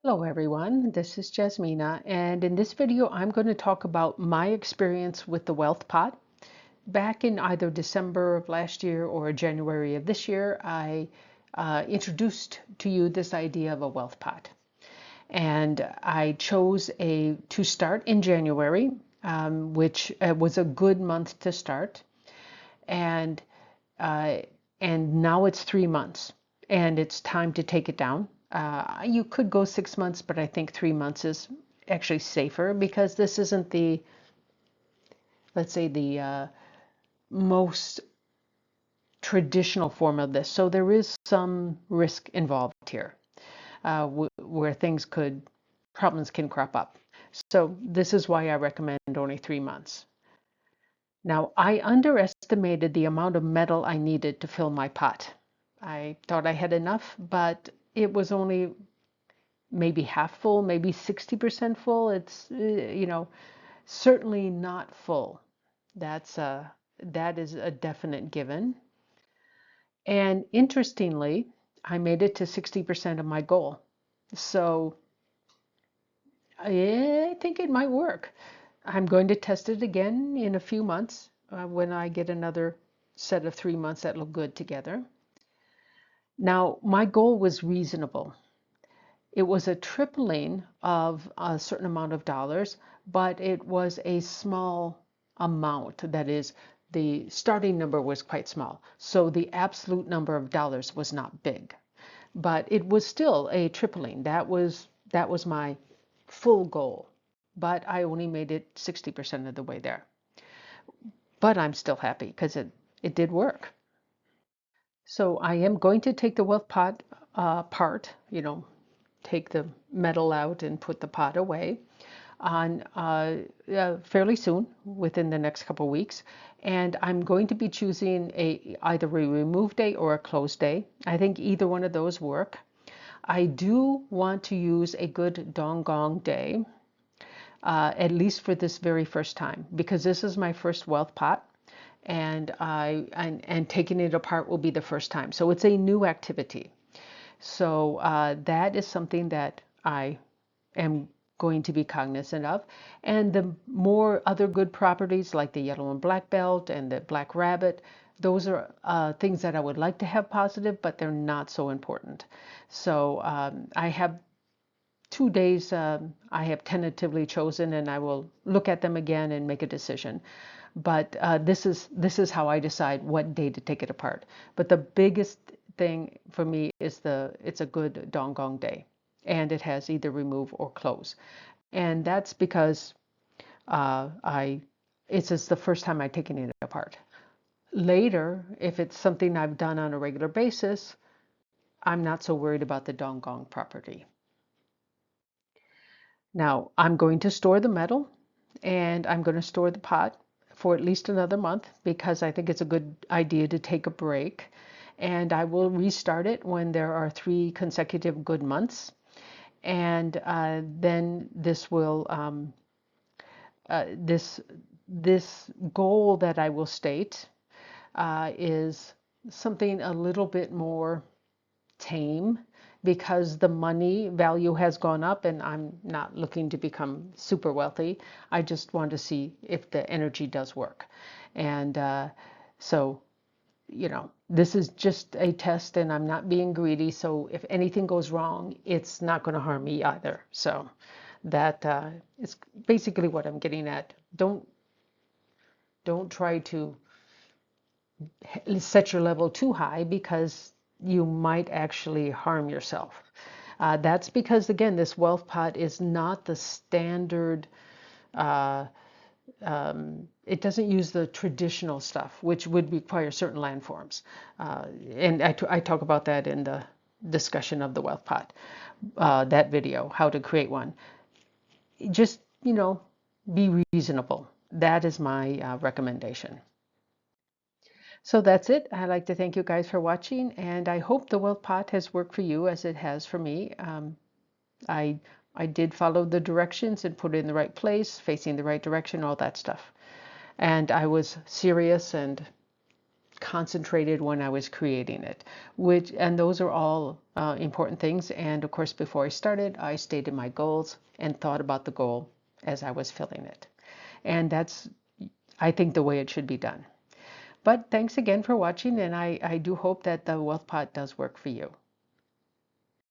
Hello everyone, this is Jasmina, and in this video I'm going to talk about my experience with the Wealth Pot. Back in either December of last year or January of this year, I introduced to you this idea of a Wealth Pot. And I chose to start in January, which was a good month to start. And, uh, and now it's 3 months and it's time to take it down. You could go 6 months, but I think 3 months is actually safer because this isn't let's say, the most traditional form of this. So there is some risk involved here where problems can crop up. So this is why I recommend only 3 months. Now, I underestimated the amount of metal I needed to fill my pot. I thought I had enough, but it was only maybe half full, maybe 60% full. It's, certainly not full. That is a definite given. And interestingly, I made it to 60% of my goal. So I think it might work. I'm going to test it again in a few months when I get another set of 3 months that look good together. Now, my goal was reasonable. It was a tripling of a certain amount of dollars, but it was a small amount. That is, the starting number was quite small. So the absolute number of dollars was not big, but it was still a tripling. That was my full goal, but I only made it 60% of the way there. But I'm still happy because it did work. So I am going to take the wealth pot apart, take the metal out and put the pot away on fairly soon, within the next couple of weeks. And I'm going to be choosing either a remove day or a close day. I think either one of those work. I do want to use a good Donggong day, at least for this very first time, because this is my first wealth pot, and taking it apart will be the first time. So it's a new activity. So that is something that I am going to be cognizant of. And the more other good properties like the yellow and black belt and the black rabbit, those are things that I would like to have positive, but they're not so important. So I have 2 days I have tentatively chosen, and I will look at them again and make a decision. But this is how I decide what day to take it apart. But the biggest thing for me is it's a good Donggong day, and it has either remove or close, and that's because it's just the first time I'm taking it apart. Later, if it's something I've done on a regular basis, I'm not so worried about the Donggong property. Now, I'm going to store the metal, and I'm going to store the pot for at least another month because I think it's a good idea to take a break. And I will restart it when there are 3 consecutive good months. And then this will, this goal that I will state is something a little bit more tame, because the money value has gone up and I'm not looking to become super wealthy. I just want to see if the energy does work. And so, this is just a test and I'm not being greedy. So if anything goes wrong, it's not going to harm me either. So that is basically what I'm getting at. Don't try to set your level too high, because you might actually harm yourself. That's because, again, this wealth pot is not the standard. Uh, it doesn't use the traditional stuff, which would require certain landforms. And I talk about that in the discussion of the wealth pot, that video, how to create one. Just, be reasonable. That is my recommendation. So that's it. I'd like to thank you guys for watching, and I hope the wealth pot has worked for you as it has for me. I did follow the directions and put it in the right place, facing the right direction, all that stuff. And I was serious and concentrated when I was creating it, and those are all important things. And of course, before I started, I stated my goals and thought about the goal as I was filling it. And that's, I think, the way it should be done. But thanks again for watching, and I do hope that the Wealth Pot does work for you.